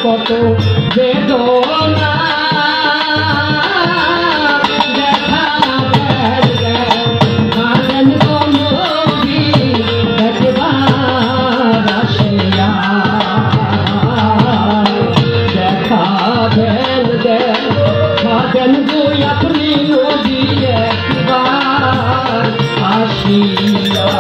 কত বেদনা দেখা ভাগন গমবি দেখবার আসিয়া দেখা ভেল দে ভাগন গো আপনি নদী একবার আসিয়া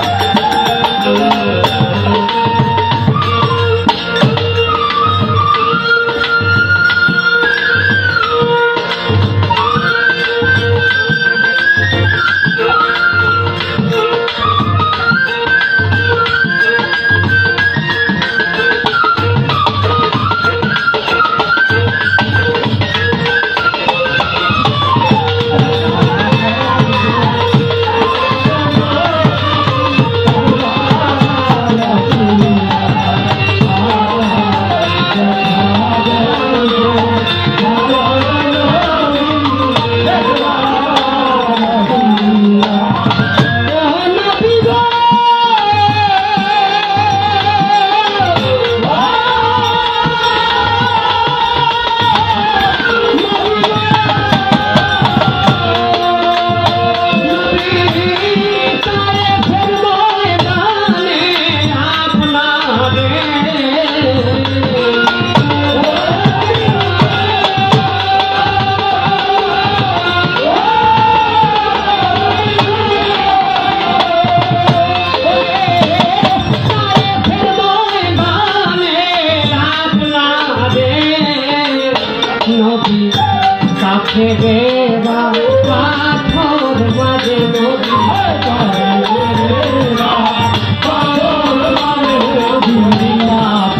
দেবা পাথর মাঝে নদী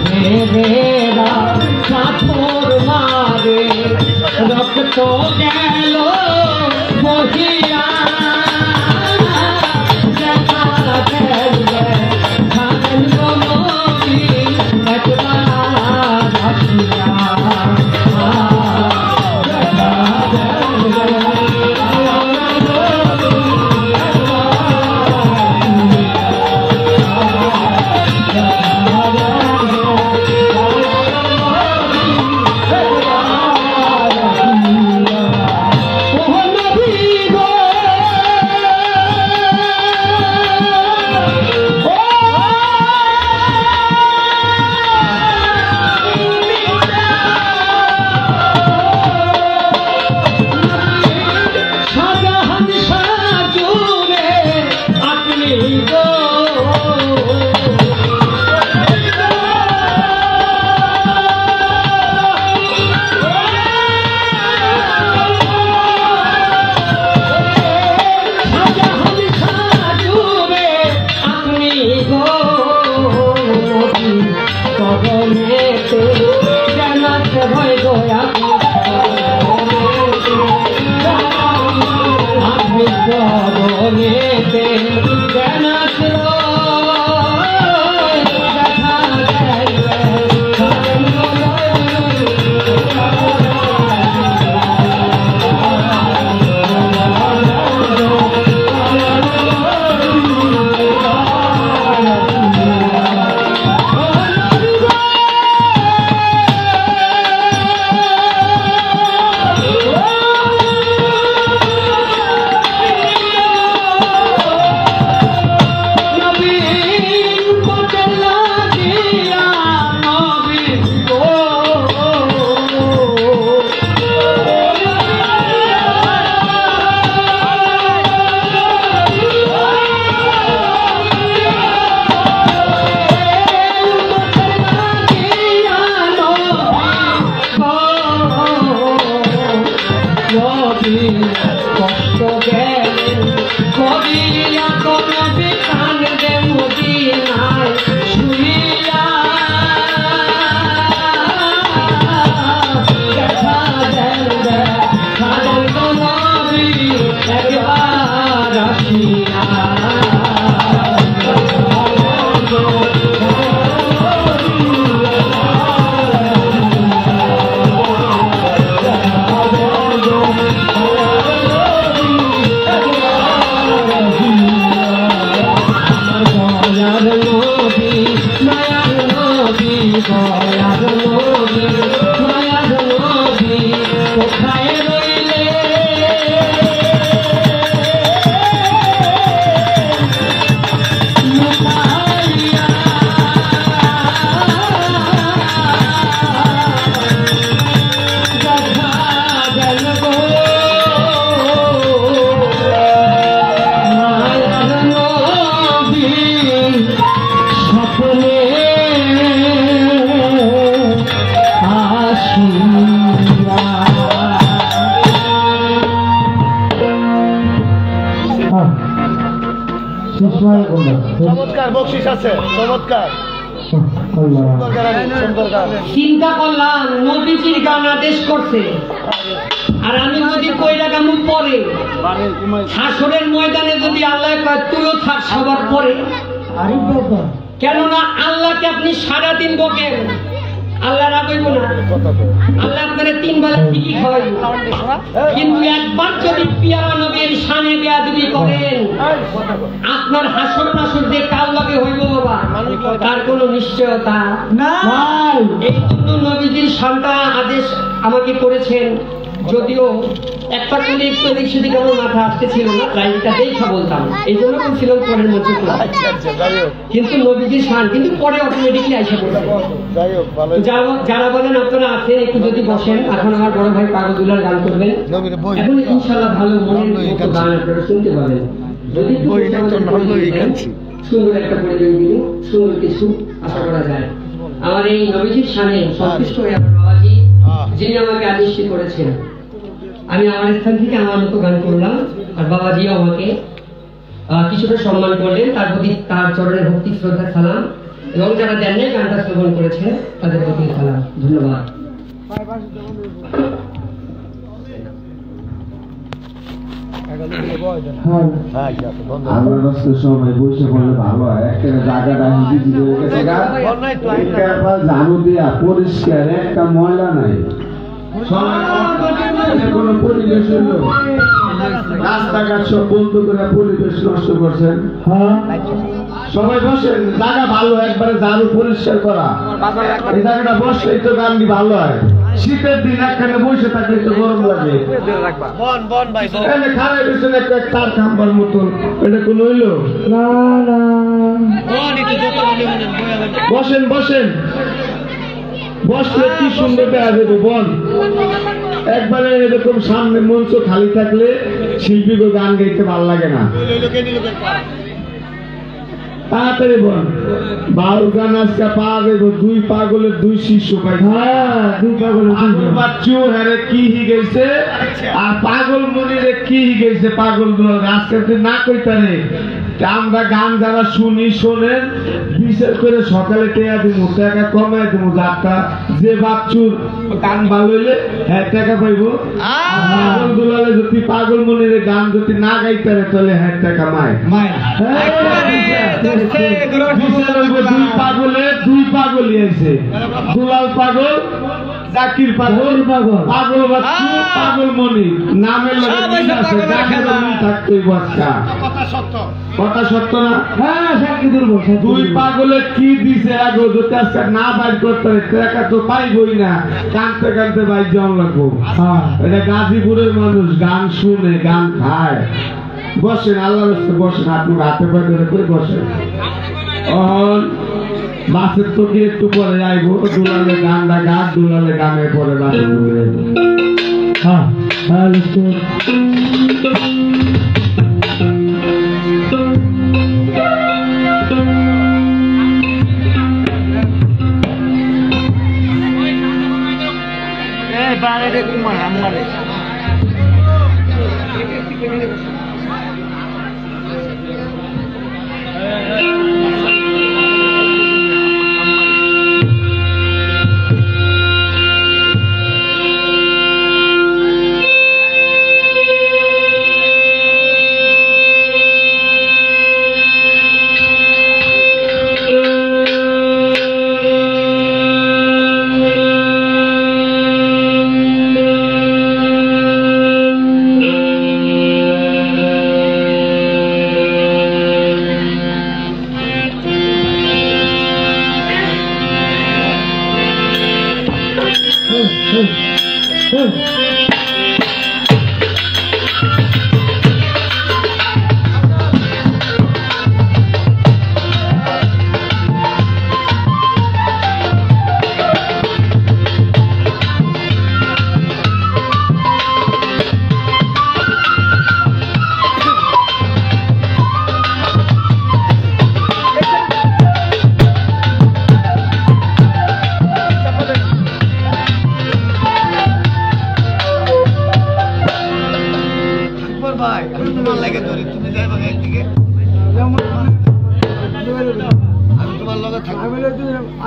ফেরেরা পাথর মারে রক্ত গেল বহিয়া দেখা ফেলবে ভাগন গমবি একবার আসিয়া চমৎকার বকশিস আছে, চমৎকার। চিন্তা করলাম নবীজির গান আদেশ করছে, আর আমি যদি কইরা গামু পরে হাসরের ময়দানে যদি আল্লাহ কয় তুইও থাক সবার পরে, কেননা আল্লাহকে আপনি সারাদিন বকেন, আল্লাহ রাখইব না। আল্লাহ আপনারা 3 বেলা ঠিকই খাওয়াই, কিন্তু একবার যদি পিয়ারা নবীর শানে বেয়াদবি করেন আপনার হাসর নাসর যে কাল লাগে হইব বাবা, তার কোনো নিশ্চয়তা নাই। এই জন্য নবীজির শানটা আদেশ আমাকে করেছেন, যদিও একটা করে একটু এদিক সেদিক আমার মাথা আসতেছিল না, লাইনটা দেখা বলতাম, এই জন্য বলছিলাম পরের মধ্যে, কিন্তু নবীজির শান কিন্তু পরে অটোমেটিকলি আইসা বলছে। যারা বলেন আপনারা আছেন একটু যদি বসেন, এখন আমার বড় ভাই পাগলদুলার গান করবেন, এখন ইনশাআল্লাহ ভালো মনের মতো গান আপনারা শুনতে পাবেন। যদি সুন্দর একটা পরিবেশ দিল, সুন্দর কিছু আশা করা যায়। আমার এই নবীজির শানে সন্তুষ্ট হয়ে আমার বাবাজি যিনি আমাকে আদেশটি করেছেন, আমি আমার স্থান থেকে আমার মতো গান করলাম, আর বাবাজিও আমাকে কিছুটা সম্মান করলেন, তার প্রতি তার চরণের ভক্তি শ্রদ্ধা সালাম, এবং যারা দেননি গানটা শ্রবণ করেছেন তাদের প্রতি সালাম, ধন্যবাদ। সময় বসে বলে ভালো হয়, একটা জায়গাটা ঝাড়ু দিয়া পরিষ্কার, একটা ময়লা নাই, কোনো পরিবেশ হইল, রাস্তাঘাট সব বন্ধ করে পরিবেশ নষ্ট করছেন। সবাই বসেন, জায়গা ভালো, একবারে ঝাড়ু পরিষ্কার করা, এই জায়গাটা বসলেই তো গানটি ভালো হয়। শীতের দিন একখানে বসে থাকলে তো গরম লাগে, খারাপ পেছনে একটা তার খাম্বার মতন, এটা কোন হইল না। বসেন বসেন, বসলে কি সুন্দর দেখা যাবে বল। একবারে এরকম সামনে মঞ্চ খালি থাকলে শিল্পীকে গান গাইতে ভালো লাগে না। তাড়াতাড়ি বল, বাউল গান আজকে পাওয়া যাবে, 2 পাগলের 2 শিষ্য পাই। দুই পাগলের বাচ্চু হ্যারে কি গেছে, আর পাগল মনিরে কি গেছে, পাগল আজকে না কইতারে। আমরা গান যারা শুনি শোনেন, বিশেষ করে সকালে টেয়া দিব, টাকা কমাই দিব, যাত্রা যে বাচ্চুর গান ভালো হইলে হ্যাঁ টাকা পাইব। পাগল দুলালে যদি পাগল মনির গান যদি না গাইতারে তাহলে হ্যাঁ টাকা মায়। 2 পাগলে 2 পাগলই আছে, দুলাল পাগল, জাকির পাগল, পাগল বাচ্চু, পাগল মনি, নামের থাকতেই বসা কথা সত্য না। হ্যাঁ, 2 পাগলে কি দিছে আগো, যদি আজকে না বাইর করতে টাকা তো পাইবই না, কানতে কানতে বাইর যাওয়া লাগবো। এটা গাজীপুরের মানুষ গান শুনে গান খায়। বসেন, আল্লাহ রাস্তায় বসেন, আপনি হাতে পায়ে করে বসেন। বাসের তো কি একটু পরে যাইব, দুলালে গানটা গান, দুলালে গানের পরে বাসে ঢুকে যাইব। হ্যাঁ কুমার আমারে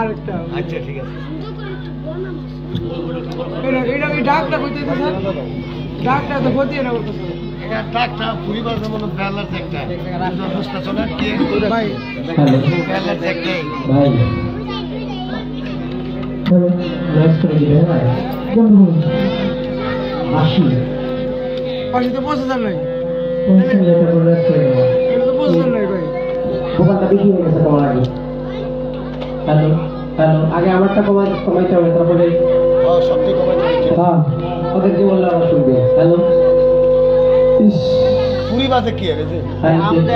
আরেকটা আচ্ছা ঠিক আছে এটা কি ডাকটা কইতে স্যার ডাকটা তো গতি না বলতো এটা ট্রাকটা পরিবার যেমন ব্যালার একটা রাস্তা চলে কি ভাই ব্যালার একটা ভাই লাইস করে দিবে ভাই কেমন আসি পাশে তো পৌঁছার নাই কোন জায়গা করে লাইস করে দেবো এটা তো পৌঁছার নাই ভাই দোকানটা বেশি হয়ে গেছে তোমার আগে হ্যালো হ্যালো আগে আমারটা কমাইতে হবে তারপরে সত্যি কমাই হ্যাঁ ওদেরকে বললে আমরা শুনবে হ্যালো ইস পরিবারে কি আছে যে আমদে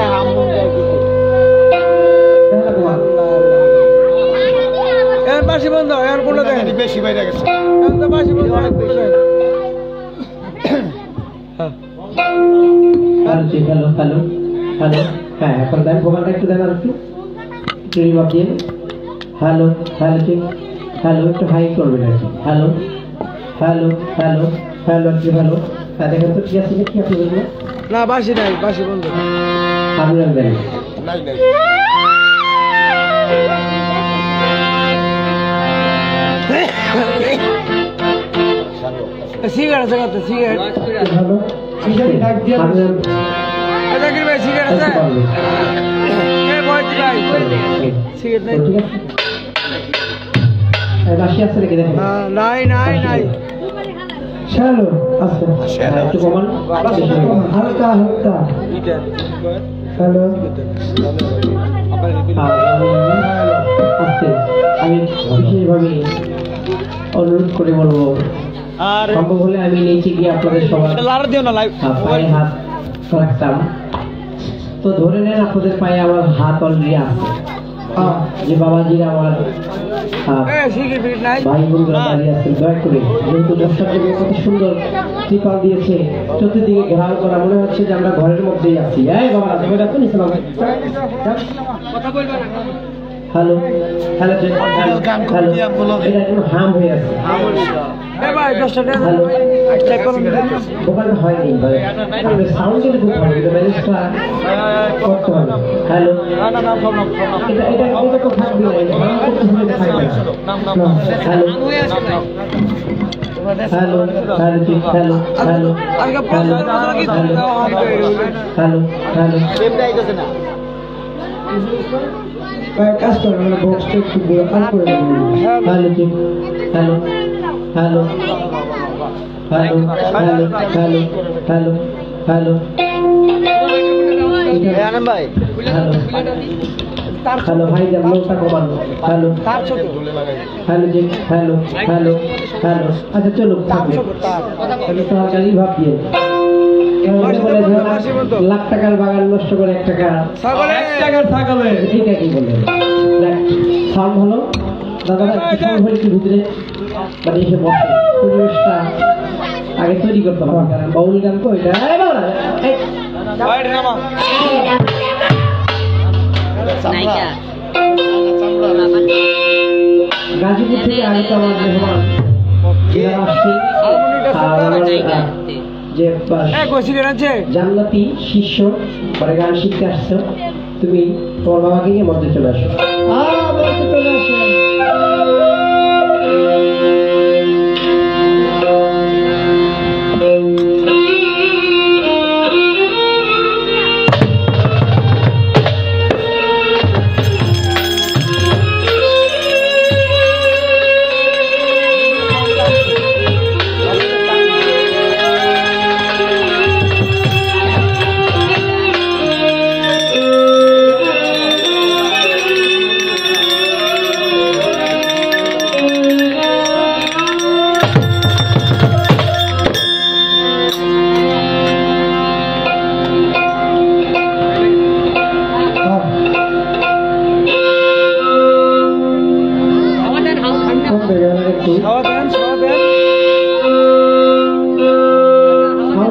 এর পাশে বন্ধ এর কোন দেন বেশি বাইরে গেছে এর তো পাশে বন্ধ অনেক বেশি হ্যালো জি হ্যালো হ্যালো হ্যালো হ্যাঁ এখন দেন মোবাইলটা একটু দেন আর একটু রিমাপ দিয়ে হ্যালো হ্যালো জি হ্যালো একটু হাই করবেন আর কি হ্যালো হ্যালো হ্যালো হ্যালো জি হ্যালো হ্যাঁ দেখেন তো ঠিক আছে কি আপনি বলবেন না বাসি নাই বাসি বন্ধ আপনি দেন নাই নাই সিগারেট জায়গাতে সিগারেট হ্যালো সিগারেট ডাক দিয়ে আপনি এটা কি ভাই সিগারেট আছে এ বয়তি ভাই সিগারেট নাই ঠিক আছে এই বাসি আছে নাকি দেখেন নাই নাই নাই চলো আচ্ছা একটু কমান হালকা হালকা হ্যালো আচ্ছা আমি বিশেষভাবে অনুরোধ করে বলবো আর সম্ভব হলে আমি নিচে গিয়ে আপনাদের সবার লার দিও না লাইভ পায়ে হাত রাখতাম তো ধরে নেন আপনাদের পায়ে আমার হাত অলরেডি আছে যে বাবাজিরা আমার এ সিগারেট নাই ভাই বোনরা দাঁড়িয়ে আছেন দয়া করে যেহেতু দর্শক কত সুন্দর ত্রিপাল দিয়েছে চতুর্দিকে ঘেরাও করা মনে হচ্ছে যে আমরা ঘরের মধ্যেই আছি এই বাবা তুমি যাচ্ছ নিচে নামো কথা বলবা না হ্যালো হ্যালো হ্যালো হ্যালো এটা একটু হাম হয়ে আছে এ ভাই 10 টাকা হ্যালো চেক করুন ওখানে হয়নি ভাই সাউন্ড কিন্তু খুব ভালো কিন্তু ম্যানেজটা করতে হবে হ্যালো না না না প্রবলেম এটা তো থাকবে না এটা হাম করতে হবে থাকবে না হ্যালো হ্যালো হ্যালো জি হ্যালো হ্যালো আজকে হ্যালো হ্যালো হ্যালো এমনি আইতাছে না কাজ করে মানে বক্সটা একটু বড় কাজ করে হ্যালো জি hello hello hello hello hello hello hello Anand ভাই হ্যালো হ্যালো ভাই যা লোকটা কমানো হ্যালো তার ছোট হ্যালো জি হ্যালো হ্যালো হ্যালো আচ্ছা চলো তাহলে তো গাড়ি ভাব দিয়ে লাখ টাকার বাগান নষ্ট করে 1 টাকা ছাগলে 1 টাকার ছাগলে এটা কি বলে সাউন্ড হলো দাদা সাউন্ড হলে কি ভিতরে মানে এসে বসে পরিবেশটা আগে তৈরি করতে হবে কারণ বাউল গান তো এটা গাজীপুর থেকে আরেকটা আমার মেহমান যারা আসছে আর আমার যে এ কই সিগারেট আছে জান্নাতি শিষ্য পরে গান শিখতে আসছো তুমি তোমার বাবাকে নিয়ে মধ্যে চলে আসো চলে আসো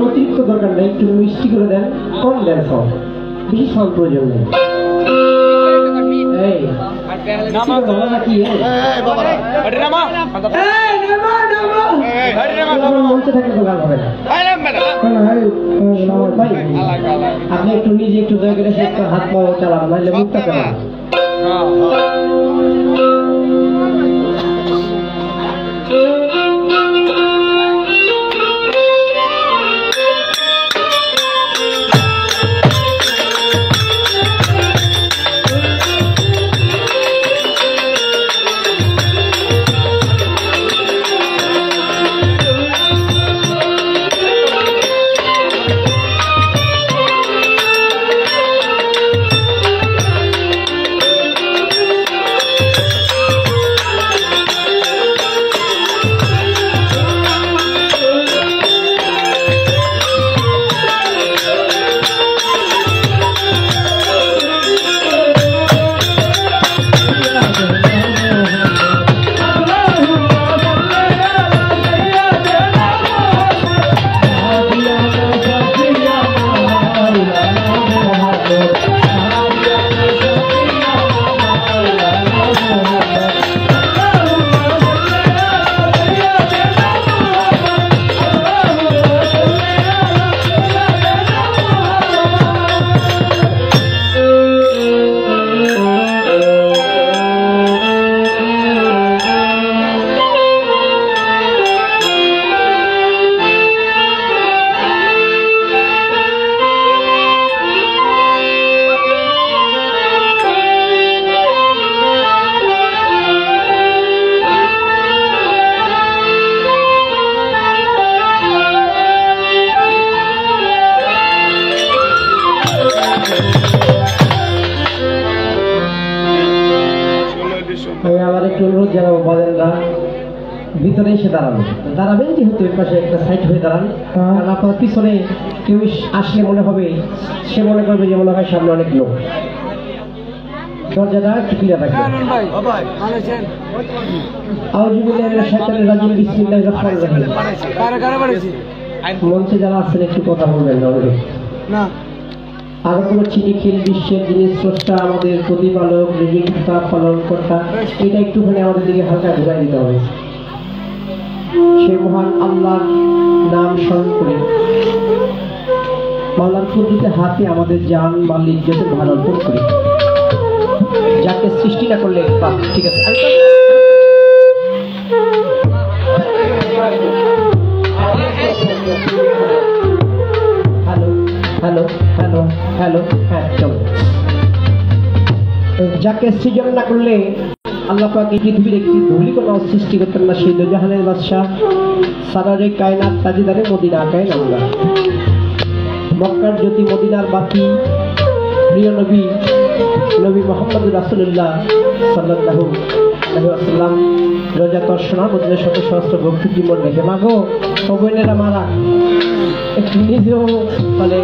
অতিরিক্ত দরকার নেই একটু মিষ্টি করে দেন কম দেন সব বেশি সব প্রয়োজন নেই আপনি একটু নিজে একটু দয়া করে হাত পাও চালান নাহলে মুখটা চালান ভিতরে এসে দাঁড়াবেন যেহেতু এর পাশে একটা সাইড হয়ে দাঁড়ান, কারণ আপনার পিছনে কেউ আসলে মনে হবে, সে মনে করবে যে মনে হয় সামনে অনেক লোক। দরজাটা একটু ক্লিয়ার রাখবেন। মঞ্চে যারা আছেন একটু কথা বলবেন না। আরো কোনো চিনিখিল বিশ্বের যিনি স্রষ্টা, আমাদের প্রতিপালক, রিজিকদাতা, পালনকর্তা, এটা একটুখানি আমাদের দিকে হালকা ঘুরাই দিতে হবে। সে মহান আল্লাহর নাম স্মরণ করে মাওলার কুদরতে হাতে আমাদের জান মাল ইজ্জতের ভার অর্পণ করি। যাকে সৃষ্টি না করলে ঠিক আছে। হ্যালো হ্যালো হ্যালো হ্যালো, হ্যাঁ চলো। যাকে সৃজন না করলে আল্লাহ পাক এই পৃথিবীর একটি ধূলিকণা সৃষ্টি করতেন না। সেই দোজাহানের বাদশাহ সারারে কায়নাত তাজিদারে মদিনা আকায় নামলা। মক্কার জ্যোতি, মদিনার বাতি, প্রিয় নবী নবী মোহাম্মদ রাসূলুল্লাহ সাল্লাল্লাহু আলাইহি ওয়াসাল্লাম রোজা তর্ষণার মধ্যে শত সহস্র ভক্তি জীবন রেখে মাগো সবইনেরা মারা একটু নিজেও মানে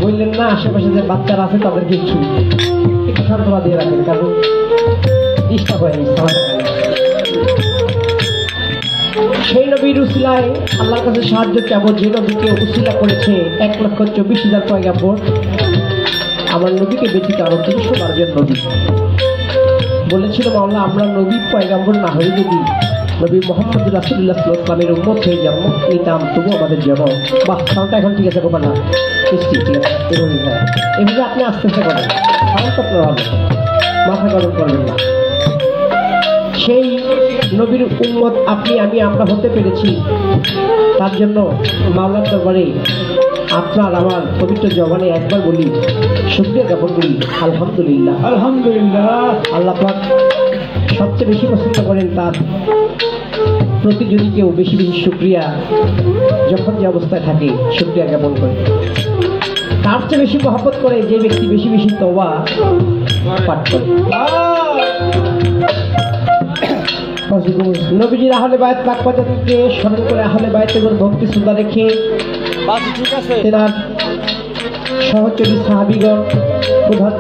বললেন না, আশেপাশে যে বাচ্চারা আছে তাদেরকে একটু সান্ত্বনা দিয়ে রাখেন, কারণ ডিস্টার্ব হয়ে গেছে। সেই নবীর উসিলায় আল্লাহর কাছে সাহায্য চাবো, যে নবীকে উসিলা করেছে 1,24,000 পয়গাম্বর। আমার নবীকে ব্যতীত আরো 312 জন নবী বলেছিল মাওলা, আমরা নবী পয়গাম্বর না হয়ে যদি নবী মোহাম্মদ রাসূলুল্লাহ সাল্লাল্লাহু আলাইহি ওয়াসাল্লামের উম্মত হয়ে জন্ম নিতাম তবু আমাদের জন্ম। বাহ, সাউন্ডটা এখন ঠিক আছে গোপাল না? ঠিক আছে, এভাবে আপনি আস্তে আস্তে করেন, সাউন্ড তো হবে, মাথা গরম করবেন না। সেই নবীর উম্মত আপনি আমি আমরা হতে পেরেছি, তার জন্য মাওলার দরবারে আপনার আমার পবিত্র জবানে একবার বলি, শুকরিয়া জ্ঞাপন করি, আলহামদুলিল্লাহ। আলহামদুলিল্লাহ। আল্লাহ পাক সবচেয়ে বেশি পছন্দ করেন তার প্রতি যদি কেউ বেশি বেশি শুকরিয়া, যখন যে অবস্থায় থাকে শুকরিয়া জ্ঞাপন করে। তার চেয়ে বেশি মহব্বত করে যে ব্যক্তি বেশি বেশি তওবা পাঠ করে। নবীজির আহলে বায়াত পাক পাজাতকে স্মরণ করে আহলে বায়াতের ভক্তি শ্রদ্ধা রেখে তেনার সহচরী সাহাবীগণ, প্রধান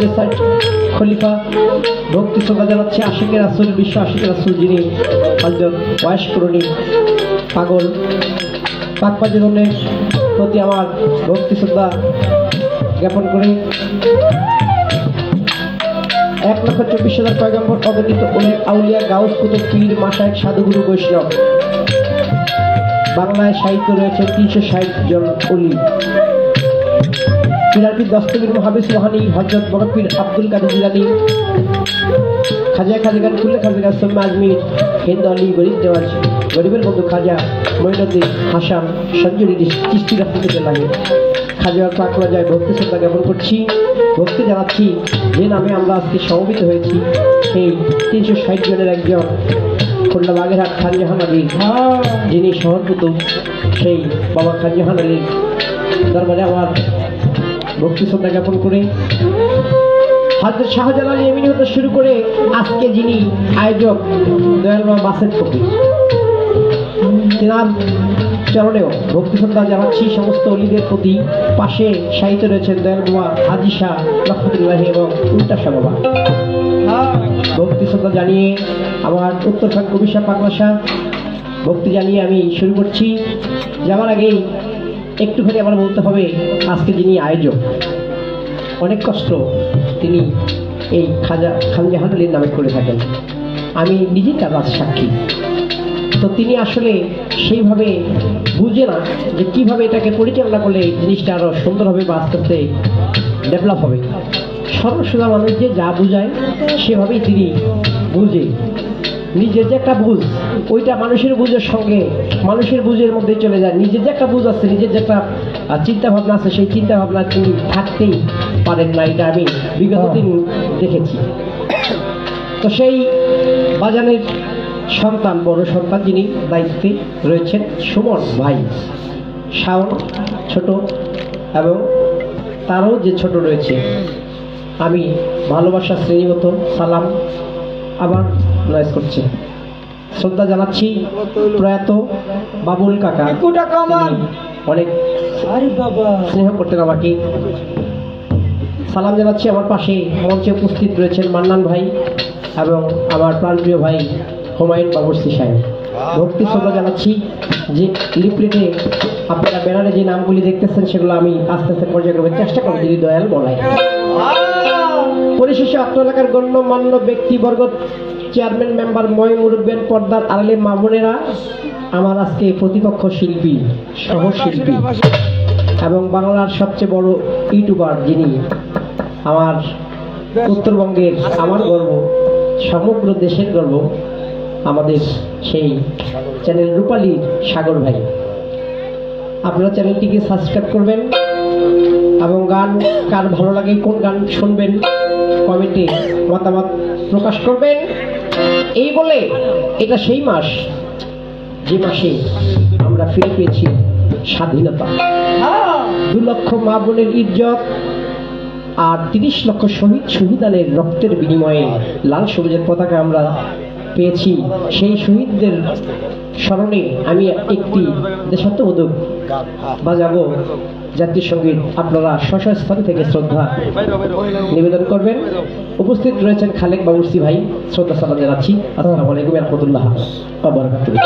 খলিফা ভক্তি শ্রদ্ধা জানাচ্ছে আশিকের রাসূল, বিশ্ব আশিকের রাসূল যিনি হযরত ওয়াইস করণী পাগল পাক পাজাতনের প্রতি আমার ভক্তি শ্রদ্ধা জ্ঞাপন করে 1,24,000 পয়গম্বর অবতীর্ণ আউলিয়া, গাউস, কুতুব, পীর, মাশায়েখ, সাধুগুরু, বৈষ্ণব। বাংলায় সাহিত্য রয়েছে 360 জন ওলি। পীরারপীর দস্তগীর মুহাদ্দিস রুহানি হযরত বড়পীর আব্দুল কাদের জিলানী, খাজা খাজা কুল্লে খাজা সুম্মা আজমির, হিন্দ আলী, গরিব দেওয়াজ, গরিবের বন্ধু খাজা মঈনুদ্দিন হাসান সঞ্জুরি চিশতি রাহমাতুল্লাহ আলাইহি, খাজা পাক রাজায় ভক্তি শ্রদ্ধা জ্ঞাপন করছি, ভক্তি জানাচ্ছি যে নামে আমরা আজকে সমবেত হয়েছি সেই 360 জনের একজন খুলনা বাগেরহাট খানজাহান আলী, যিনি শহরপুতু, সেই বাবা খানজাহান আলীর দরবারে আমার ভক্তি শ্রদ্ধা জ্ঞাপন করে হযরত শাহজালাল ইয়ামিনী হতে শুরু করে আজকে যিনি আয়োজক দয়াল বাবা বাসের ফকির, তেনার চরণেও ভক্তি শ্রদ্ধা জানাচ্ছি। সমস্ত অলিদের প্রতি পাশে সাহিত্য রয়েছেন দয়াল বাবা হাজী শাহ রহমতুল্লাহ এবং উল্টা শাহ বাবা। ভক্তি শ্রদ্ধা জানিয়ে আমার উত্তরখান কবি শাহ পাগলা শাহ ভক্তি জানিয়ে আমি শুরু করছি। যাওয়ার আগেই একটুখানি আমার বলতে হবে, আজকে যিনি আয়োজক অনেক কষ্ট তিনি এই খানজাহান আলীর নামে করে থাকেন, আমি নিজেই তার সাক্ষী। তো তিনি আসলে সেইভাবে বুঝে না যে কীভাবে এটাকে পরিচালনা করলে জিনিসটা আরও সুন্দর হবে বা আস্তে আস্তে ডেভেলপ হবে। সর্বসাধারণ মানুষ যে যা বুঝায় সেভাবেই তিনি বুঝে, নিজের যে একটা বুঝ ওইটা মানুষের বুঝের সঙ্গে মানুষের বুঝের মধ্যে চলে যায়। নিজের যে একটা বুঝ আছে, নিজের যে একটা চিন্তা ভাবনা আছে, সেই চিন্তা ভাবনা তিনি থাকতেই পারেন না, এটা আমি বিগত দিন দেখেছি। তো সেই বাজানের সন্তান, বড় সন্তান যিনি দায়িত্বে রয়েছেন, সুমন ভাই, শাওন ছোট এবং তারও যে ছোট রয়েছে, আমি ভালোবাসা শ্রেণীগত সালাম আবার নয়েজ করছে, শ্রদ্ধা জানাচ্ছি প্রয়াত বাবুল কাকা। অনেক স্নেহ করতেন আমাকে। সালাম জানাচ্ছি আমার পাশে মঞ্চে উপস্থিত রয়েছেন মান্নান ভাই এবং আমার প্রাণপ্রিয় ভাই হুমায়ুন বাবুর্চি সাহেব। ভক্তি শ্রদ্ধা জানাচ্ছি যে লিফলেটে আপনারা ব্যানারে যে নামগুলি দেখতেছেন সেগুলো আমি আস্তে আস্তে পর্যায়ক্রমে চেষ্টা করব যদি দয়াল বলায়। পরিশেষে অত্র এলাকার গণ্যমান্য ব্যক্তিবর্গ, চেয়ারম্যান, মেম্বার, ময় মুরব্বিয়ান, পর্দার আড়ালে মা বোনেরা, আমার আজকে প্রতিপক্ষ শিল্পী, সহশিল্পী এবং বাংলার সবচেয়ে বড় ইউটিউবার যিনি আমার উত্তরবঙ্গের আমার গর্ব, সমগ্র দেশের গর্ব, আমাদের সেই চ্যানেল রূপালীর সাগর ভাই। আপনারা চ্যানেলটিকে সাবস্ক্রাইব করবেন এবং গান কার ভালো লাগে, কোন গান শুনবেন, কমেন্টে মতামত প্রকাশ করবেন। এই বলে এটা সেই মাস যে মাসে আমরা ফিরে পেয়েছি স্বাধীনতা। 2 লক্ষ মা বোনের ইজ্জত আর 30 লক্ষ শহীদ শহীদানের রক্তের বিনিময়ে লাল সবুজের পতাকা আমরা পেয়েছি। সেই শহীদদের স্মরণে আমি একটি দেশাত্মবোধক বাজাবো জাতীয় সঙ্গীত। আপনারা স্ব স্থান থেকে শ্রদ্ধা নিবেদন করবেন। উপস্থিত রয়েছেন খালেক বাবুর্চি ভাই, শ্রদ্ধা সালাম জানাচ্ছি। আসসালামু আলাইকুম ওয়া রাহমাতুল্লাহ ওয়া বারাকাতুহু।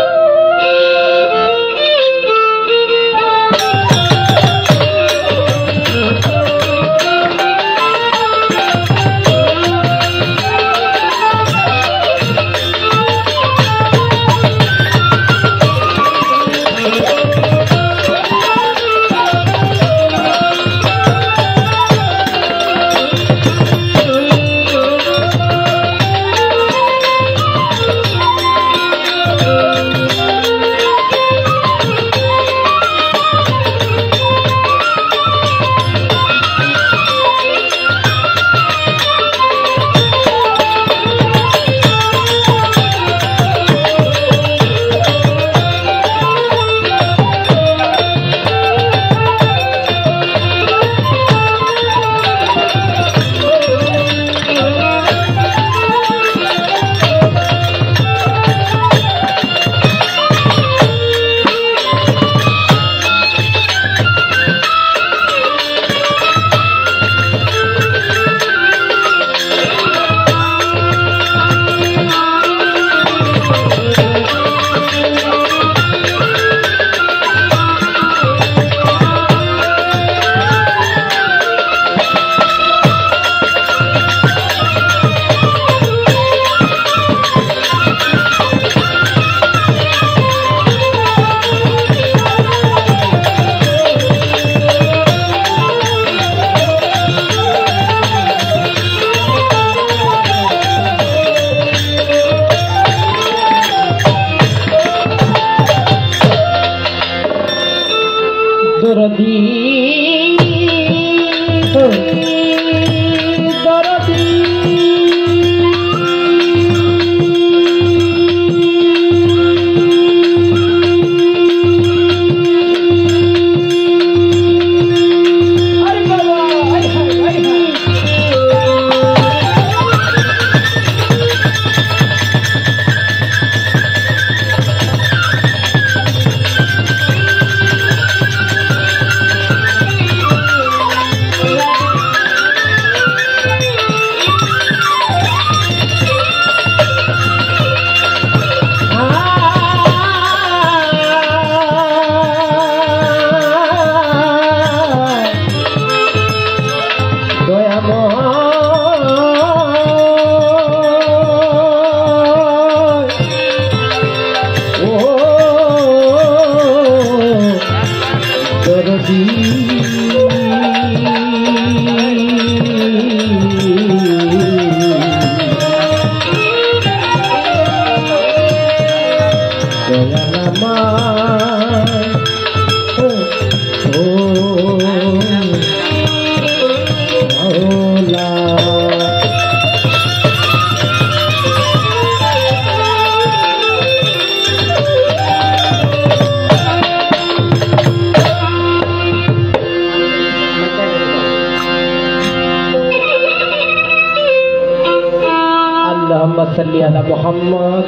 अल्लाहुम्मा सल्ली अला मुहम्मद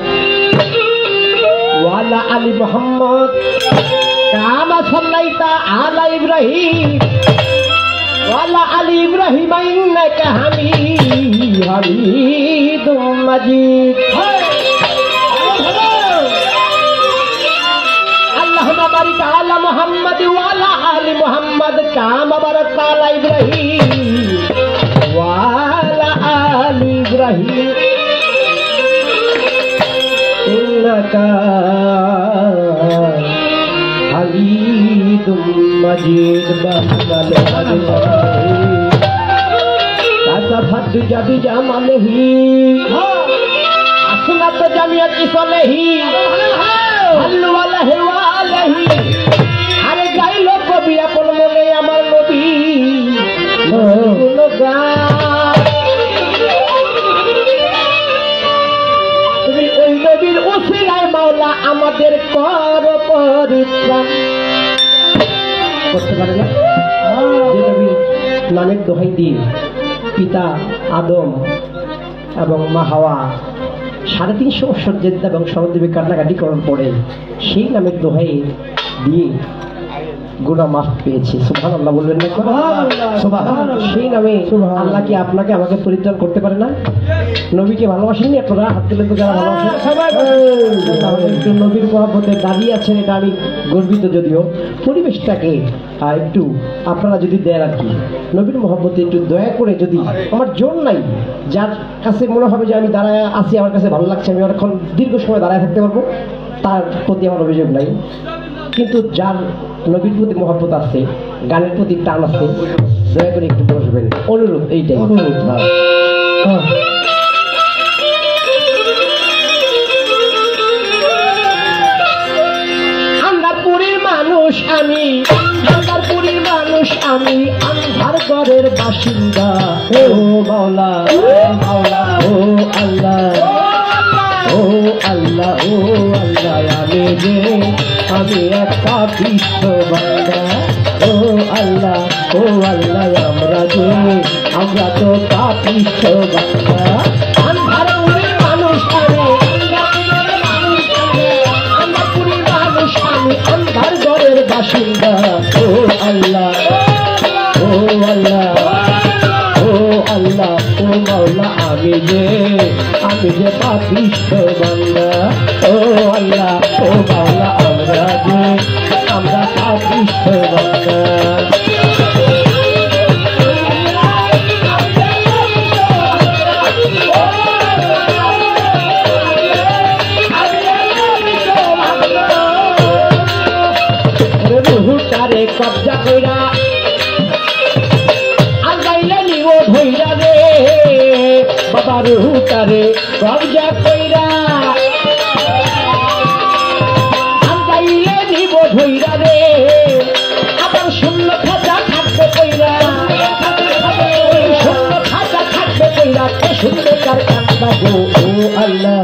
محمد كما صليت على إبراهيم وعلى آل إبراهيم إنك حميد مجيد اللهم بارك على محمد وعلى آل محمد كما باركت على إبراهيم وعلى آل إبراهيم إنك حميد مجيد كسفت بجماله حسنت جميع خصاله هل وله وعليه আরে গাইল কবি আপন মনে আমার নবী তুমি ওই নবীর উসিলায় মাওলা আমাদের কর পরিত্রাণ করতে পারে না যে নবীর নামের দোহাই দিয়ে পিতা আদম এবং মা হাওয়া 350 বছর জেদ্দা এবং সরদেবী কান্নাকাটি করার পরে সেই নামের দোহাই দিয়ে গুনাহ মাফ পেয়েছি সুবহানাল্লাহ বলবেন না সুবহানাল্লাহ সেই নামে আল্লাহ কি আপনাকে আমাকে পরিত্রাণ করতে পারে না নবীকে ভালোবাসেননি আপনারা হাত তুলে তো যারা ভালোবাসেন সবাই একটু নবীর মহব্বতে দাঁড়িয়ে আছেন এটা আমি গর্বিত যদিও পরিবেশটাকে একটু আপনারা যদি দেন আর কি নবীর মহব্বতে একটু দয়া করে যদি আমার জোর নাই যার কাছে মনে হবে যে আমি দাঁড়ায় আছি আমার কাছে ভালো লাগছে আমি অনেকক্ষণ দীর্ঘ সময় দাঁড়ায় থাকতে পারবো তার প্রতি আমার অভিযোগ নাই কিন্তু যার নবীর প্রতি মহব্বত আছে গানের প্রতি টান আছে দয়া করে একটু বসবেন অনুরোধ এইটাই অনুরোধ আন্ধারপুরীর মানুষ আমি আন্ধারপুরীর মানুষ আমি আন্ধার ঘরের বাসিন্দা ও মাওলা মাওলা ও আল্লাহ ও আল্লাহ ও আল্লাহ আমি একটা বিশ্ব বান্দা ও আল্লাহ আমরা তো পাপিষ্ঠ বান্দা আন্ধারপুরীর মানুষ আমি আন্ধারপুরীর মানুষ আমি আন্ধার ঘরের বাসিন্দা ও আল্লাহ ও আল্লাহ ও আল্লাহ ও মাওলা আমি যে পাপিষ্ঠ বান্দা ও আল্লাহ ও মাওলা আমরা পাপিষ্ঠ বান্দা রুহুটারে কবজা কইরা আগাইলে নিব ধইরা রে বাবা রুহুটারে কবজা কইরা আগাইলে নিব ধইরা রে আবার শূন্য খাজা থাকবে কইরা শূন্য খাজা থাকবে কইরা কে শুনবে কার কান্দা গো ও আল্লাহ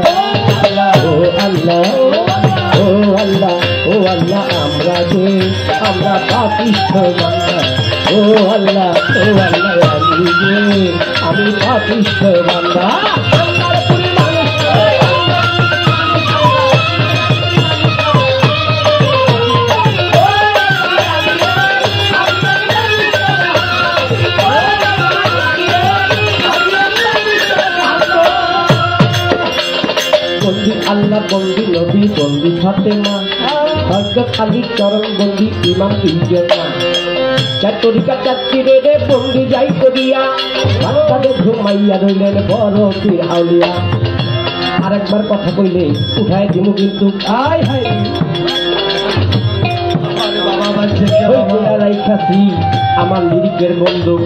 ও আল্লাহ ও আল্লাহ ও আল্লাহ আমরা পাপিষ্ঠ বান্দা ও আল্লাহ আমি পাপিষ্ঠ বান্দা বন্দি আল্লাহ বন্দি নবী বন্দি ফাতেমা হযরত আলী চরণ বন্দি ইমাম ইজ্জত চাতুরিকা চাতুরে রে বন্দি যাই করিয়া বাচ্চাদের ঘুমাইয়া রইলেন বড় পীর আউলিয়া আরেকবার কথা কইলে উঠায় দিমু কিন্তু আয় হায় বাবা রাইখাছি আমার লিরিকের বন্দুক